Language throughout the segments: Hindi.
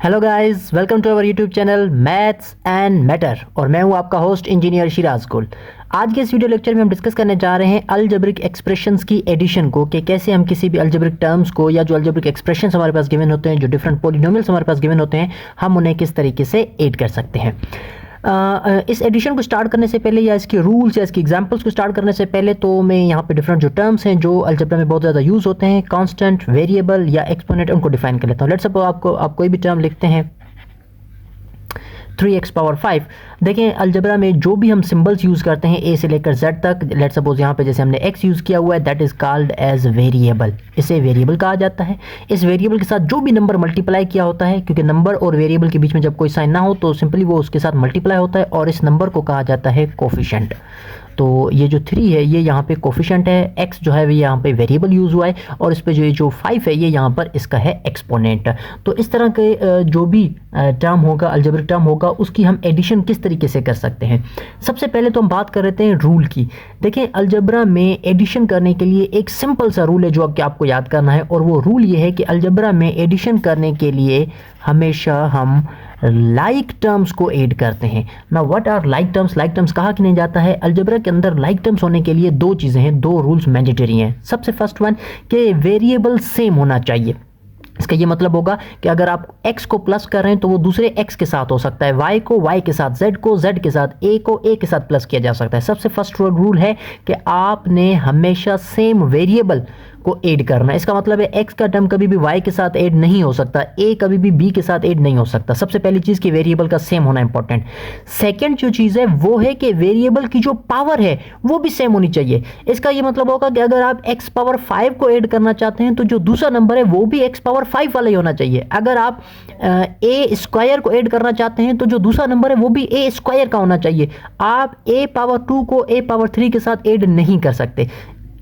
Hello guys, welcome to our YouTube channel maths and matter और मैं हूं आपका होस्ट इंजीनियर शिराज गुल। आज के इस वीडियो लेक्चर में हम डिस्कस करने जा रहे हैं अलजेब्रिक एक्सप्रेशंस की एडिशन को, कि कैसे हम किसी भी अलजेब्रिक टर्म्स को या जो अलजेब्रिक एक्सप्रेशंस हमारे पास गिवन होते हैं, जो डिफरेंट पॉलिनोमियल्स हमारे पास गिवन होते हैं, हम उन्हें किस तरीके से ऐड कर सकते हैं। इस एडिशन को स्टार्ट करने से पहले या इसके रूल्स या इसके एग्जांपल्स को स्टार्ट करने से पहले तो मैं यहाँ पे डिफरेंट जो टर्म्स हैं जो अलजेब्रा में बहुत ज़्यादा यूज़ होते हैं, कांस्टेंट, वेरिएबल या एक्सपोनेंट, उनको डिफाइन कर लेता हूँ। लेट्स सपोज आप कोई भी टर्म लिखते हैं 3x पावर 5। देखें अलजेब्रा में जो भी हम सिंबल्स यूज़ करते हैं a से लेकर z तक, लेट्स सपोज यहाँ पे जैसे हमने x यूज़ किया हुआ है, that is called as variable. इसे वेरिएबल कहा जाता है। इस वेरिएबल के साथ जो भी नंबर मल्टीप्लाई किया होता है, क्योंकि नंबर और वेरिएबल के बीच में जब कोई साइन ना हो तो सिंपली वो उसके साथ मल्टीप्लाई होता है और इस नंबर को कहा जाता है कोफिशिएंट। तो ये जो 3 है ये यहाँ पे कोफिशिएंट है, x जो है वो यहाँ पे वेरिएबल यूज़ हुआ है और इस पे जो 5 है ये यहाँ पर इसका है एक्सपोनेंट। तो इस तरह के जो भी टर्म होगा, अलजेब्रिक टर्म होगा, उसकी हम एडिशन किस तरीके से कर सकते हैं। सबसे पहले तो हम बात कर रहे हैं रूल की। देखें अलजेब्रा में एडिशन करने के लिए एक सिंपल सा रूल है जो आपको याद करना है, और वो रूल ये है कि अलजेब्रा में एडिशन करने के लिए हमेशा हम लाइक टर्म्स को ऐड करते हैं ना। What are like terms? Like terms कहा कि नहीं जाता है अलजेब्रा के अंदर। लाइक टर्म्स होने के लिए दो चीज़ें हैं, दो रूल्स मैंडेटरी हैं। सबसे फर्स्ट वन कि वेरिएबल सेम होना चाहिए। इसका ये मतलब होगा कि अगर आप x को प्लस कर रहे हैं तो वो दूसरे x के साथ हो सकता है, y को y के साथ, z को z के साथ, a को a के साथ प्लस किया जा सकता है। सबसे फर्स्ट रूल है कि आपने हमेशा सेम वेरिएबल को ऐड करना है। इसका मतलब है x का टर्म कभी भी y के साथ ऐड नहीं हो सकता, a कभी भी b के साथ ऐड नहीं हो सकता। सबसे पहली चीज़ कि वेरिएबल का सेम होना इंपॉर्टेंट। सेकंड जो चीज़ है वो है कि वेरिएबल की जो पावर है वो भी सेम होनी चाहिए। इसका ये मतलब होगा कि अगर आप x पावर 5 को ऐड करना चाहते हैं तो जो दूसरा नंबर है वो भी x पावर 5 वाला ही होना चाहिए। अगर आप a स्क्वायर को ऐड करना चाहते हैं तो जो दूसरा नंबर है वो भी a स्क्वायर का होना चाहिए। आप a पावर 2 को a पावर 3 के साथ ऐड नहीं कर सकते।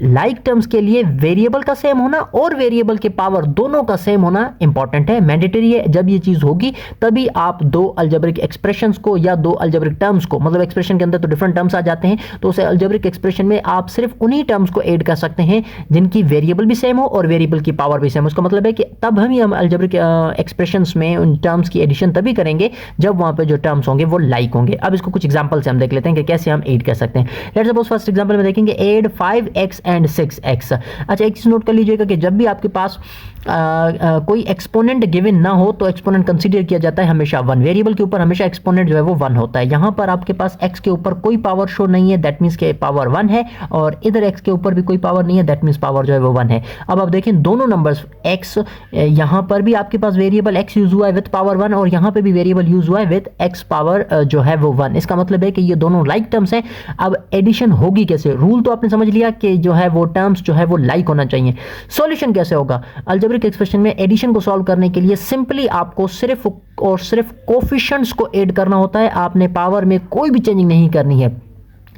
लाइक टर्म्स के लिए वेरिएबल का सेम होना और वेरिएबल के पावर दोनों का सेम होना इंपॉर्टेंट है, मैंडेटरी है। जब ये चीज़ होगी तभी आप दो अलजेब्रिक एक्सप्रेशंस को या दो अलजेब्रिक टर्म्स को, मतलब एक्सप्रेशन के अंदर तो डिफरेंट टर्म्स आ जाते हैं, तो उसे अलजेब्रिक एक्सप्रेशन में आप सिर्फ उन्हीं टर्म्स को ऐड कर सकते हैं जिनकी वेरिएबल भी सेम हो और वेरिएबल की पावर भी सेम हो। उसका मतलब है कि तब हम अलजेब्रिक एक्सप्रेशंस में उन टर्म्स की एडिशन तभी करेंगे जब वहाँ पर जो टर्म्स होंगे वो लाइक होंगे। अब इसको कुछ एग्जाम्पल से हम देख लेते हैं कि कैसे हम ऐड कर सकते हैं। लेट्स सपोज फर्स्ट एग्जाम्पल में देखेंगे ऐड 5x एंड 6x। अच्छा एक चीज नोट कर लीजिएगा कि जब भी आपके पास कोई एक्सपोनेंट गिवन ना हो तो एक्सपोनेंट कंसीडर किया जाता है हमेशा 1। वेरिएबल के ऊपर हमेशा एक्सपोनेंट जो है वो 1 होता है। यहां पर आपके पास x के ऊपर कोई पावर शो नहीं है, दैट मींस के पावर 1 है, और इधर x के ऊपर भी कोई पावर नहीं है, दैट मींस पावर जो है वो 1 है। अब आप देखें दोनों नंबर्स x, यहां पर भी आपके पास वेरिएबल x यूज हुआ है विद पावर 1 और यहां पे भी वेरिएबल यूज हुआ है विद x पावर जो है वो 1। इसका मतलब है कि ये दोनों लाइक टर्म्स हैं। अब एडिशन होगी कैसे? रूल तो आपने समझ लिया कि जो है वो टर्म्स जो है वो लाइक होना चाहिए। सॉल्यूशन कैसे होगा? अलजेब्रिक एक्सप्रेशन में एडिशन को सॉल्व करने के लिए सिंपली आपको सिर्फ और सिर्फ कोफिशिएंट्स को ऐड करना होता है। आपने पावर में कोई भी चेंजिंग नहीं करनी है।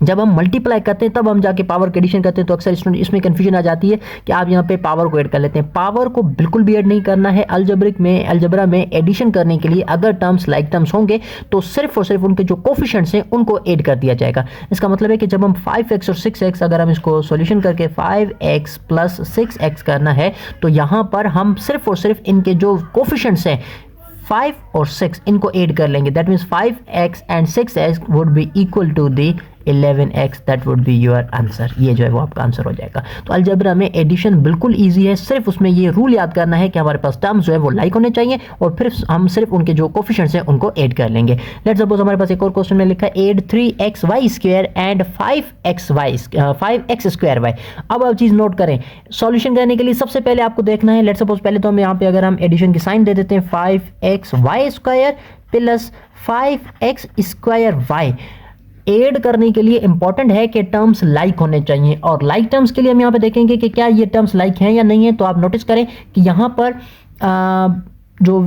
जब हम मल्टीप्लाई करते हैं तब हम जाके पावर की एडिशन करते हैं, तो अक्सर स्टूडेंट इसमें कंफ्यूजन आ जाती है कि आप यहाँ पे पावर को ऐड कर लेते हैं। पावर को बिल्कुल भी ऐड नहीं करना है। अलजेब्रा में एडिशन करने के लिए अगर टर्म्स लाइक टर्म्स होंगे तो सिर्फ और सिर्फ उनके जो कोफिशिएंट्स हैं उनको ऐड कर दिया जाएगा। इसका मतलब है कि जब हम 5x और 6x, अगर हम इसको सॉल्यूशन करके 5x प्लस 6x करना है तो यहाँ पर हम सिर्फ और सिर्फ इनके जो कोफिशिएंट्स हैं 5 और 6 इनको ऐड कर लेंगे। That means 5x and 6x would be equal to the 11x, that would be your answer. ये जो है वो आपका आंसर हो जाएगा। तो अलजेब्रा में एडिशन बिल्कुल इजी है। सिर्फ उसमें ये रूल याद करना है कि हमारे पास टर्म्स जो है वो लाइक होने चाहिए और फिर हम सिर्फ उनके जो कोफिशिएंट्स हैं उनको ऐड कर लेंगे। लेट्स सपोज हमारे पास एक और क्वेश्चन में लिखा है add 3xy square and 5x square y। अब आप चीज़ नोट करें, सॉल्यूशन करने के लिए सबसे पहले आपको देखना है, लेट्स सपोज पहले तो हम यहाँ पे अगर हम एडिशन की साइन दे देते हैं 5xy square plus 5x square y। Add करने के लिए इंपॉर्टेंट है कि टर्म्स लाइक होने चाहिए, और लाइक टर्म्स के लिए हम यहाँ पे देखेंगे कि क्या ये टर्म्स लाइक हैं या नहीं है। तो आप नोटिस करें कि यहाँ पर जो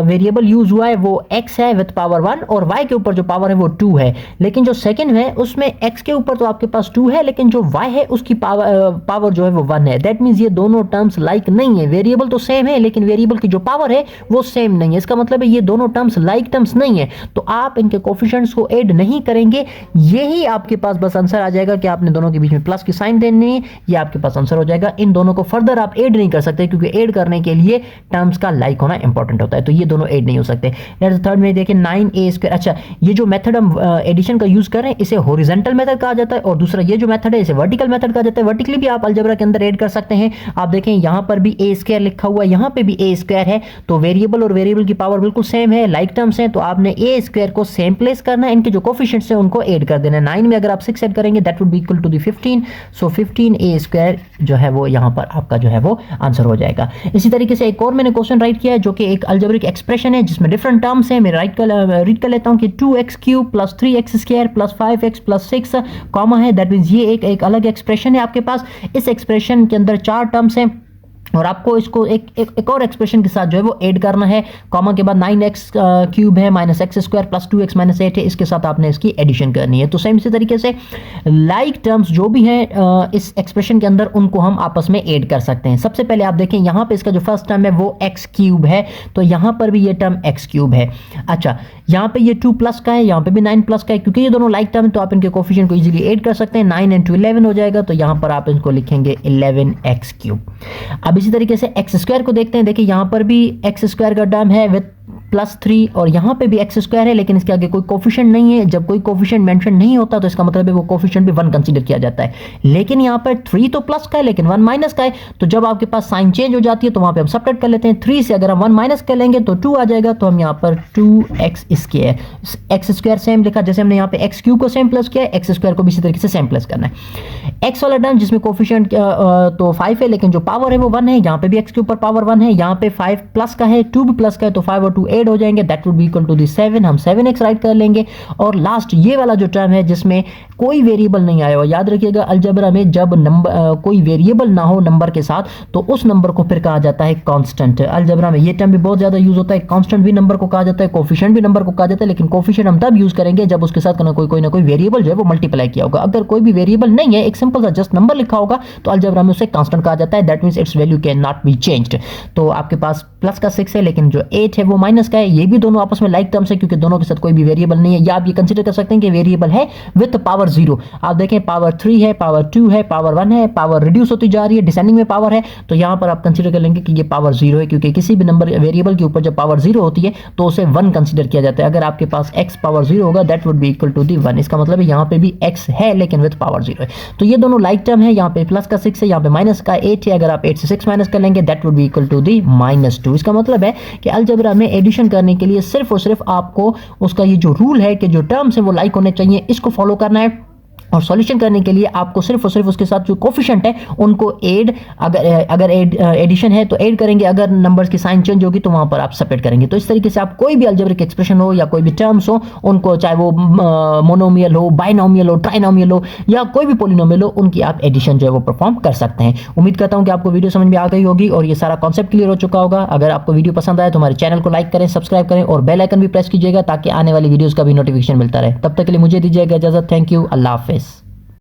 वेरिएबल यूज हुआ है वो x है विद पावर 1 और y के ऊपर जो पावर है वो 2 है, लेकिन जो सेकंड है उसमें x के ऊपर तो आपके पास 2 है लेकिन जो y है उसकी पावर जो है वो 1 है। दैट मीन्स ये दोनों टर्म्स लाइक नहीं है। वेरिएबल तो सेम है लेकिन वेरिएबल की जो पावर है वो सेम नहीं है। इसका मतलब है ये दोनों टर्म्स लाइक टर्म्स नहीं है, तो आप इनके कोफिशिएंट्स को ऐड नहीं करेंगे। यही आपके पास बस आंसर आ जाएगा कि आपने दोनों के बीच में प्लस की साइन देनी है, ये आपके पास आंसर हो जाएगा। इन दोनों को फर्दर आप ऐड नहीं कर सकते क्योंकि ऐड करने के लिए टर्म्स का लाइक होना इंपॉर्टेंट इंपॉर्टेंट होता है, तो ये दोनों ऐड नहीं हो सकते। थर्ड में देखिए 9a²। अच्छा, ये जो मेथड हम एडिशन का यूज कर रहे हैं इसे हॉरिजॉन्टल मेथड कहा जाता है, और दूसरा ये जो मेथड है इसे वर्टिकल मेथड कहा जाता है। वर्टिकली भी आप अलजेब्रा के अंदर ऐड कर सकते हैं। आप देखें यहां पर भी a² लिखा हुआ है, यहां पे भी a² है, तो वेरिएबल और वेरिएबल की पावर बिल्कुल सेम है, लाइक टर्म्स हैं, तो आपने a² को सेम प्लेस करना है, इनके जो कोफिशिएंट्स हैं उनको ऐड कर देना है। 9 में अगर आप 6 ऐड करेंगे that would be equal to the 15, so 15a² जो है वो यहां पर आपका जो है वो आंसर हो जाएगा। इसी तरीके से एक और मैंने क्वेश्चन राइट किया है जो कि एक अलजेब्रिक एक्सप्रेशन है जिसमें डिफरेंट टर्म्स हैं। मैं रीड कर लेता हूं कि 2x³ + 3x² + 5x + 6 कॉमा है, दैट मींस ये एक अलग एक्सप्रेशन है आपके पास। इस एक्सप्रेशन के अंदर 4 टर्म्स हैं और आपको इसको एक और एक्सप्रेशन के साथ जो है वो ऐड करना है। कॉमा के बाद 9x³ है -x² + 2x - 8 है, इसके साथ आपने इसकी एडिशन करनी है। तो सेम इसी तरीके से लाइक टर्म्स जो भी हैं इस एक्सप्रेशन के अंदर उनको हम आपस में ऐड कर सकते हैं। सबसे पहले आप देखें यहाँ पे इसका जो फर्स्ट टर्म है वो x³ है, तो यहाँ पर भी ये टर्म x³ है। अच्छा, यहाँ पे ये 2+ का है, यहाँ पे भी 9+ का है, क्योंकि ये दोनों लाइक टर्म है तो आप इनके कोफिशिएंट को इजीली ऐड कर सकते हैं। 9 × 2 11 हो जाएगा, तो यहाँ पर आप इनको लिखेंगे 11x³। अब इसी तरीके से x² को देखते हैं। देखिए यहाँ पर भी x² का टर्म है विद +3 और यहाँ पे भी x² है, लेकिन इसके आगे कोई कोफिशिएंट नहीं है। जब कोई कोफिशिएंट मेंशन नहीं होता तो इसका मतलब है वो कोफिशिएंट भी 1 कंसीडर किया जाता है। लेकिन यहाँ पर 3 तो प्लस का है लेकिन 1 माइनस का है, तो जब आपके पास साइन चेंज हो जाती है तो वहाँ पे हम सब्ट्रैक्ट कर लेते हैं। 3 से अगर हम 1 माइनस कर लेंगे तो 2 आ जाएगा, तो हम यहाँ पर 2x² x² सेम लिखा, जैसे हमने यहाँ पे x³ को सेम प्लस किया, x² को भी इसी तरीके से सेम प्लस करना है। x वाला टर्म जिसमें कोफिशिएंट तो 5 है लेकिन जो पावर है वो 1 है, यहाँ पे भी x के ऊपर पावर 1 है, यहाँ पे 5 प्लस का है, 2 भी प्लस का है, तो 5 और 2 ऐड हो जाएंगे, that would be equal to the 7। हम 7x राइट कर लेंगे। और लास्ट ये वाला जो टर्म है जिसमें कोई वेरिएबल नहीं आया हो, याद रखिएगा अलजेब्रा में जब नंबर कोई वेरिएबल ना हो नंबर के साथ तो उस नंबर को फिर कहा जाता है कांस्टेंट। अलजेब्रा में ये टर्म भी बहुत ज्यादा यूज होता है। कांस्टेंट भी नंबर को कहा जाता है, कोफिशिएंट भी नंबर को कहा जाता है, लेकिन कोफिशिएंट हम तब यूज करेंगे जब उसके साथ कोई ना कोई वेरिएबल जो है वो मल्टीप्लाई किया होगा। अगर कोई भी वेरिएबल नहीं है, एक सिंपल सा जस्ट नंबर लिखा होगा, तो अलजेब्रा में उसे कांस्टेंट कहा जाता है, that means it's value can not be changed. तो आपके पास प्लस का 6 है लेकिन जो 8 है वो माइनस का है। ये भी दोनों आपस में लाइक टर्म्स है क्योंकि दोनों के साथ कोई भी वेरिएबल नहीं है, या आप ये कंसीडर कर सकते हैं कि वेरिएबल है विद पावर 0। आप देखें पावर 3 है, पावर 2 है, पावर 1 है, पावर रिड्यूस होती जा रही है, डिसेंडिंग में पावर है, तो यहां पर आप कंसीडर कर लेंगे कि ये पावर 0 है, क्योंकि किसी भी नंबर वेरिएबल के ऊपर जब पावर 0 होती है तो उसे 1 कंसीडर किया जाता है। अगर आपके पास x पावर 0 होगा that would be equal to the 1। इसका मतलब है यहाँ पे भी x है लेकिन विद पावर 0 है। तो ये दोनों लाइक टर्म है, यहाँ पे प्लस का 6 है, यहाँ पे माइनस का 8 है। अगर आप 8 से 6 माइनस कर लेंगे that would be equal to the -2। इसका मतलब है कि अलजेब्रा में एडिशन करने के लिए सिर्फ और सिर्फ आपको उसका ये जो रूल है कि जो टर्म्स है वो लाइक होने चाहिए, इसको फॉलो करना है। और सॉल्यूशन करने के लिए आपको सिर्फ और सिर्फ उसके साथ जो कोफिशिएंट है उनको ऐड, अगर एडिशन है तो ऐड करेंगे, अगर नंबर्स की साइन चेंज होगी तो वहां पर आप सेपरेट करेंगे। तो इस तरीके से आप कोई भी अलजेब्रिक एक्सप्रेशन हो या कोई भी टर्म्स हो उनको, चाहे वो मोनोमियल हो, बाइनोमियल हो, ट्राइनोमियल हो या कोई भी पॉलिनोमियल हो, उनकी आप एडिशन जो है वो परफॉर्म कर सकते हैं। उम्मीद करता हूं कि आपको वीडियो समझ में आ गई होगी और ये सारा कॉन्सेप्ट क्लियर हो चुका होगा। अगर आपको वीडियो पसंद आए तो हमारे चैनल को लाइक करें, सब्सक्राइब करें और बेल आइकन भी प्रेस कीजिएगा ताकि आने वाली वीडियोस का भी नोटिफिकेशन मिलता रहे। तब तक के लिए मुझे दीजिएगा इजाजत। Thank you, Allah Hafiz.